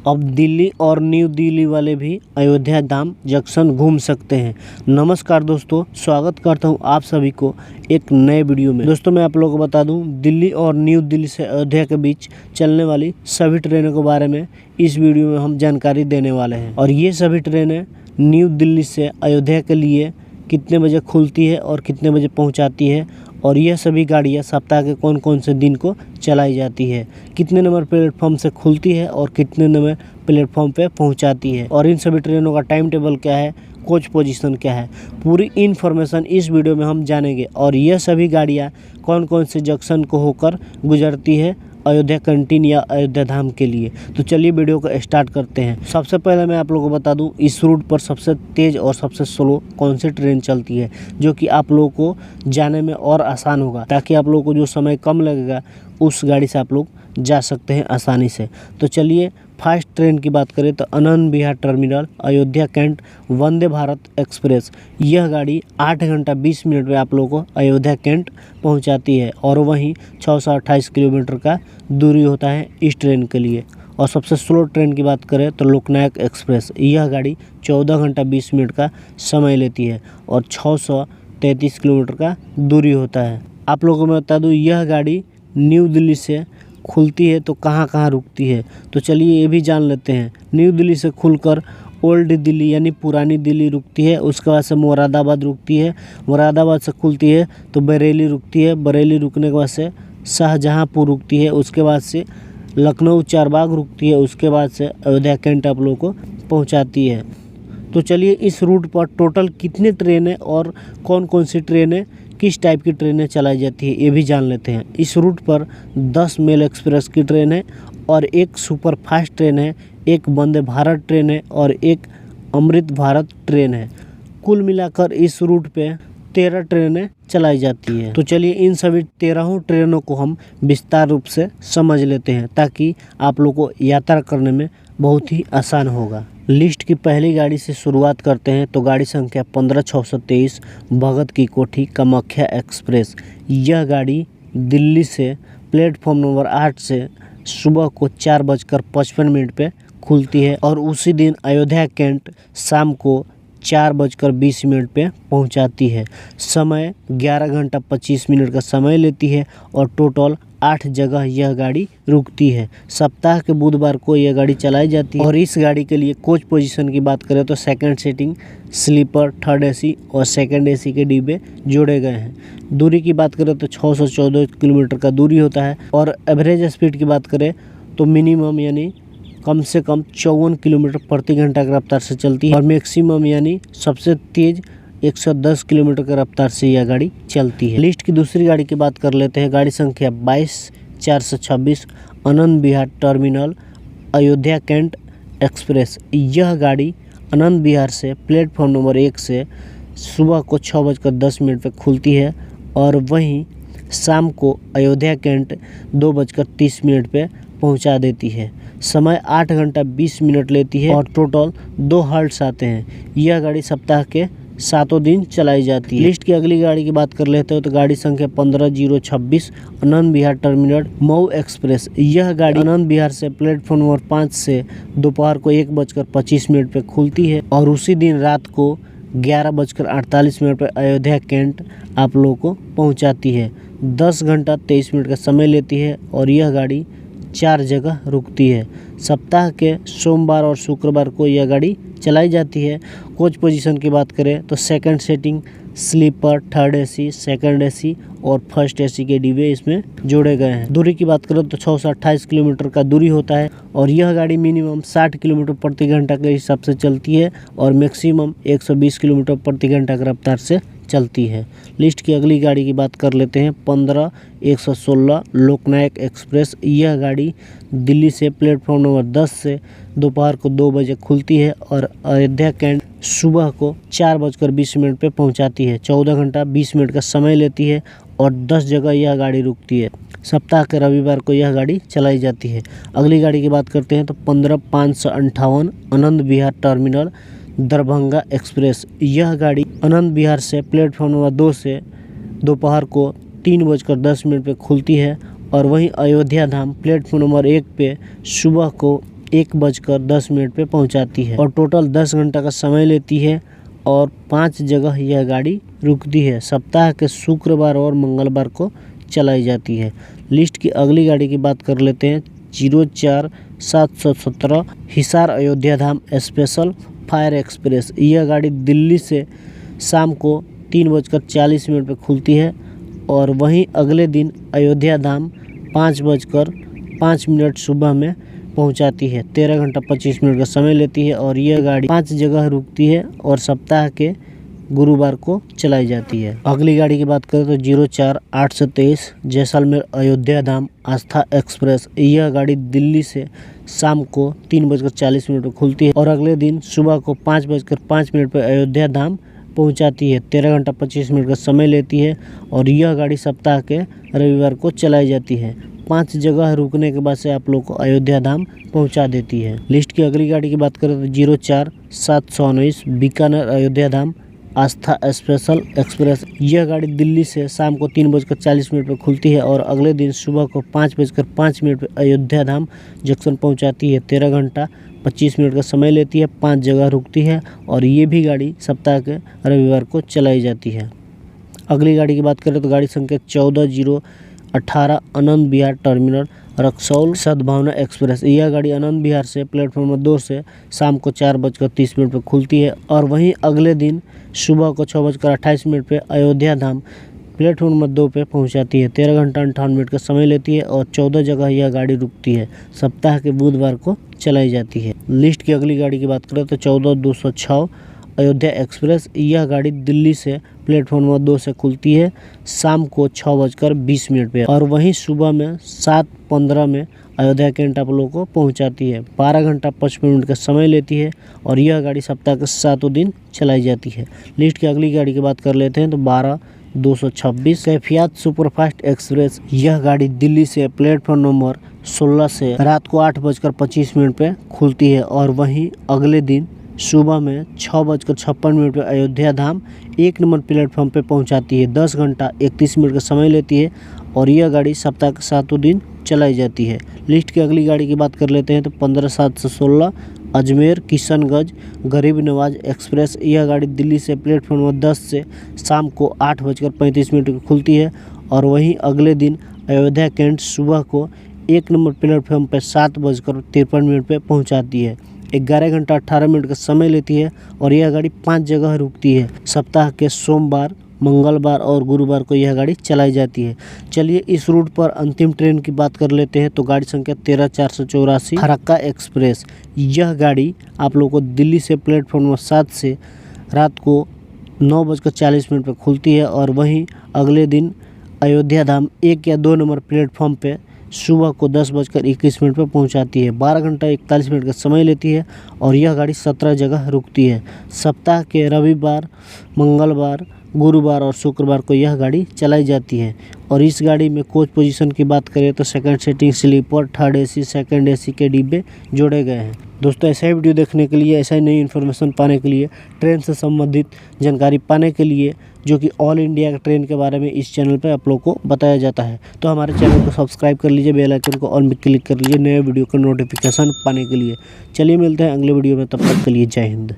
अब दिल्ली और न्यू दिल्ली वाले भी अयोध्या धाम जंक्शन घूम सकते हैं। नमस्कार दोस्तों, स्वागत करता हूं आप सभी को एक नए वीडियो में। दोस्तों मैं आप लोगों को बता दूं, दिल्ली और न्यू दिल्ली से अयोध्या के बीच चलने वाली सभी ट्रेनों के बारे में इस वीडियो में हम जानकारी देने वाले हैं। और ये सभी ट्रेनें न्यू दिल्ली से अयोध्या के लिए कितने बजे खुलती है और कितने बजे पहुँचाती है, और यह सभी गाड़ियाँ सप्ताह के कौन कौन से दिन को चलाई जाती है, कितने नंबर प्लेटफॉर्म से खुलती है और कितने नंबर प्लेटफॉर्म पे पहुंचाती है, और इन सभी ट्रेनों का टाइम टेबल क्या है, कोच पोजीशन क्या है, पूरी इन्फॉर्मेशन इस वीडियो में हम जानेंगे। और यह सभी गाड़ियाँ कौन कौन से जंक्शन को होकर गुजरती है अयोध्या कैंटीन या अयोध्या धाम के लिए। तो चलिए वीडियो को स्टार्ट करते हैं। सबसे पहले मैं आप लोगों को बता दूं, इस रूट पर सबसे तेज़ और सबसे स्लो कौन सी ट्रेन चलती है, जो कि आप लोगों को जाने में और आसान होगा, ताकि आप लोगों को जो समय कम लगेगा उस गाड़ी से आप लोग जा सकते हैं आसानी से। तो चलिए फास्ट ट्रेन की बात करें तो Anand Vihar terminal Ayodhya cantt Vande Bharat express, यह गाड़ी 8 घंटा 20 मिनट में आप लोगों को अयोध्या कैंट पहुंचाती है, और वहीं 628 किलोमीटर का दूरी होता है इस ट्रेन के लिए। और सबसे स्लो ट्रेन की बात करें तो लोकनायक एक्सप्रेस, यह गाड़ी 14 घंटा 20 मिनट का समय लेती है और 633 किलोमीटर का दूरी होता है। आप लोगों को मैं बता दूँ, यह गाड़ी न्यू दिल्ली से खुलती है तो कहाँ कहाँ रुकती है, तो चलिए ये भी जान लेते हैं। न्यू दिल्ली से खुलकर ओल्ड दिल्ली यानी पुरानी दिल्ली रुकती है, उसके बाद से मुरादाबाद रुकती है, मुरादाबाद से खुलती है तो बरेली रुकती है, बरेली रुकने के बाद से शाहजहाँपुर रुकती है, उसके बाद से लखनऊ चारबाग रुकती है, उसके बाद से अयोध्या कैंट आप लोगों को पहुँचाती है। तो चलिए इस रूट पर टोटल कितनी ट्रेनें और कौन कौन सी ट्रेनें किस टाइप की ट्रेनें चलाई जाती है ये भी जान लेते हैं। इस रूट पर 10 मेल एक्सप्रेस की ट्रेन है और एक सुपर फास्ट ट्रेन है, एक वंदे भारत ट्रेन है और एक अमृत भारत ट्रेन है। कुल मिलाकर इस रूट पे 13 ट्रेनें चलाई जाती है। तो चलिए इन सभी 13 ट्रेनों को हम विस्तार रूप से समझ लेते हैं, ताकि आप लोगों को यात्रा करने में बहुत ही आसान होगा। लिस्ट की पहली गाड़ी से शुरुआत करते हैं तो गाड़ी संख्या 15623 भगत की कोठी कामाख्या एक्सप्रेस, यह गाड़ी दिल्ली से प्लेटफॉर्म नंबर 8 से सुबह को 4:55 पे खुलती है और उसी दिन अयोध्या कैंट शाम को 4:20 पे पहुंचाती है। समय 11 घंटा 25 मिनट का समय लेती है और टोटल 8 जगह यह गाड़ी रुकती है। सप्ताह के बुधवार को यह गाड़ी चलाई जाती है। और इस गाड़ी के लिए कोच पोजीशन की बात करें तो second seating, sleeper, third AC और सेकंड एसी के डिब्बे जोड़े गए हैं। दूरी की बात करें तो 614 किलोमीटर का दूरी होता है। और एवरेज स्पीड की बात करें तो मिनिमम यानी कम से कम 54 किलोमीटर प्रति घंटा की रफ्तार से चलती है, और मैक्सिमम यानी सबसे तेज़ 110 किलोमीटर की रफ्तार से यह गाड़ी चलती है। लिस्ट की दूसरी गाड़ी की बात कर लेते हैं। गाड़ी संख्या 22426 Anand Vihar terminal Ayodhya cantt express, यह गाड़ी आनंद विहार से प्लेटफॉर्म नंबर 1 से सुबह को 6:10 पे खुलती है और वहीं शाम को अयोध्या कैंट 2:30 पे पहुंचा देती है। समय 8 घंटा 20 मिनट लेती है और टोटल 2 हॉल्ट्स आते हैं। यह गाड़ी सप्ताह के 7 दिन चलाई जाती है। लिस्ट की अगली गाड़ी की बात कर लेते हो तो गाड़ी संख्या 15026 आनंद विहार टर्मिनल मऊ एक्सप्रेस, यह गाड़ी आनंद विहार से प्लेटफॉर्म नंबर 5 से दोपहर को 1:25 पे खुलती है और उसी दिन रात को 11:48 पे अयोध्या कैंट आप लोगों को पहुंचाती है। 10 घंटा 23 मिनट का समय लेती है और यह गाड़ी 4 जगह रुकती है। सप्ताह के सोमवार और शुक्रवार को यह गाड़ी चलाई जाती है। कोच पोजीशन की बात करें तो second seating, sleeper, third AC, second AC और फर्स्ट एसी के डिब्बे इसमें जोड़े गए हैं। दूरी की बात करें तो 628 किलोमीटर का दूरी होता है और यह गाड़ी मिनिमम 60 किलोमीटर प्रति घंटा के हिसाब से चलती है और मैक्सिमम 120 किलोमीटर प्रति घंटा की रफ्तार से चलती है। लिस्ट की अगली गाड़ी की बात कर लेते हैं। 15116 लोकनायक एक्सप्रेस, यह गाड़ी दिल्ली से प्लेटफॉर्म नंबर 10 से दोपहर को 2 बजे खुलती है और अयोध्या कैंट सुबह को 4:20 पे पहुंचाती है। 14 घंटा 20 मिनट का समय लेती है और 10 जगह यह गाड़ी रुकती है। सप्ताह के रविवार को यह गाड़ी चलाई जाती है। अगली गाड़ी की बात करते हैं तो 15558 आनंद विहार टर्मिनल दरभंगा एक्सप्रेस, यह गाड़ी आनंद विहार से प्लेटफॉर्म नंबर 2 से दोपहर को 3:10 पे खुलती है और वहीं अयोध्या धाम प्लेटफॉर्म नंबर 1 पे सुबह को 1:10 पे पहुंचाती है और टोटल 10 घंटा का समय लेती है और 5 जगह यह गाड़ी रुकती है। सप्ताह के शुक्रवार और मंगलवार को चलाई जाती है। लिस्ट की अगली गाड़ी की बात कर लेते हैं 04717 हिसार अयोध्या धाम स्पेशल फायर एक्सप्रेस। यह गाड़ी दिल्ली से शाम को 3:40 पे खुलती है और वहीं अगले दिन अयोध्या धाम 5:05 सुबह में पहुंचाती है। 13 घंटा 25 मिनट का समय लेती है और यह गाड़ी 5 जगह रुकती है और सप्ताह के गुरुवार को चलाई जाती है। अगली गाड़ी की बात करें तो 04823 जैसलमेर अयोध्या धाम आस्था एक्सप्रेस। यह गाड़ी दिल्ली से शाम को 3:40 पे खुलती है और अगले दिन सुबह को 5:05 पे अयोध्या धाम पहुंचाती है। 13 घंटा 25 मिनट का समय लेती है और यह गाड़ी सप्ताह के रविवार को चलाई जाती है। 5 जगह रुकने के बाद से आप लोग को अयोध्या धाम पहुंचा देती है। लिस्ट की अगली गाड़ी की बात करें तो 04719 बीकानेर अयोध्या धाम आस्था स्पेशल एक्सप्रेस। यह गाड़ी दिल्ली से शाम को 3:40 पे खुलती है और अगले दिन सुबह को 5:05 पे अयोध्या धाम जंक्शन पहुंचाती है। 13 घंटा 25 मिनट का समय लेती है, 5 जगह रुकती है और ये भी गाड़ी सप्ताह के रविवार को चलाई जाती है। अगली गाड़ी की बात करें तो गाड़ी संख्या 14018 आनंद विहार टर्मिनल रक्सौल सद्भावना एक्सप्रेस। यह गाड़ी आनंद विहार से प्लेटफॉर्म 2 से शाम को 4:30 पे खुलती है और वहीं अगले दिन सुबह को 6:28 पे अयोध्या धाम प्लेटफॉर्म 2 पे पहुंचाती है। 13 घंटा 58 मिनट का समय लेती है और 14 जगह यह गाड़ी रुकती है। सप्ताह के बुधवार को चलाई जाती है। लिस्ट की अगली गाड़ी की बात करें तो 14206 अयोध्या एक्सप्रेस। यह गाड़ी दिल्ली से प्लेटफॉर्म 2 से खुलती है शाम को 6:20 पे और वहीं सुबह में 7:15 में अयोध्या कैंट आप लोगों को पहुंचाती है। 12 घंटा 55 मिनट का समय लेती है और यह गाड़ी सप्ताह के 7 दिन चलाई जाती है। लिस्ट की अगली गाड़ी की बात कर लेते हैं तो 12226 कैफियत सुपरफास्ट एक्सप्रेस। यह गाड़ी दिल्ली से प्लेटफॉर्म नंबर 16 से रात को 8:25 पे खुलती है और वहीं अगले दिन सुबह में 6:56 पे अयोध्या धाम 1 नंबर प्लेटफॉर्म पे पहुंचाती है। 10 घंटा 31 मिनट का समय लेती है और यह गाड़ी सप्ताह के 7 दिन चलाई जाती है। लिस्ट की अगली गाड़ी की बात कर लेते हैं तो 15716 अजमेर किशनगंज गरीब नवाज एक्सप्रेस। यह गाड़ी दिल्ली से प्लेटफॉर्म 10 से शाम को 8:35 पे खुलती है और वहीं अगले दिन अयोध्या कैंट सुबह को 1 नंबर प्लेटफॉर्म पर 7:53 पे पहुंचाती है। 11 घंटा 18 मिनट का समय लेती है और यह गाड़ी 5 जगह रुकती है। सप्ताह के सोमवार, मंगलवार और गुरुवार को यह गाड़ी चलाई जाती है। चलिए इस रूट पर अंतिम ट्रेन की बात कर लेते हैं तो गाड़ी संख्या 13484 फरक्का एक्सप्रेस। यह गाड़ी आप लोगों को दिल्ली से प्लेटफॉर्म 7 से रात को 9:40 पे खुलती है और वहीं अगले दिन अयोध्या धाम 1 या 2 नंबर प्लेटफॉर्म पे सुबह को 10:21 पे पहुंचाती है। 12 घंटा 41 मिनट का समय लेती है और यह गाड़ी 17 जगह रुकती है। सप्ताह के रविवार, मंगलवार, गुरुवार और शुक्रवार को यह गाड़ी चलाई जाती है और इस गाड़ी में कोच पोजीशन की बात करें तो second seating sleeper, third AC, second AC के डिब्बे जोड़े गए हैं। दोस्तों ऐसा ही वीडियो देखने के लिए, ऐसा ही नई इन्फॉर्मेशन पाने के लिए, ट्रेन से संबंधित जानकारी पाने के लिए जो कि ऑल इंडिया ट्रेन के बारे में इस चैनल पर आप लोग को बताया जाता है, तो हमारे चैनल को सब्सक्राइब कर लीजिए, बेल आइकन को ऑल में क्लिक कर लीजिए नए वीडियो का नोटिफिकेशन पाने के लिए। चलिए मिलते हैं अगले वीडियो में, तब तक के लिए जय हिंद।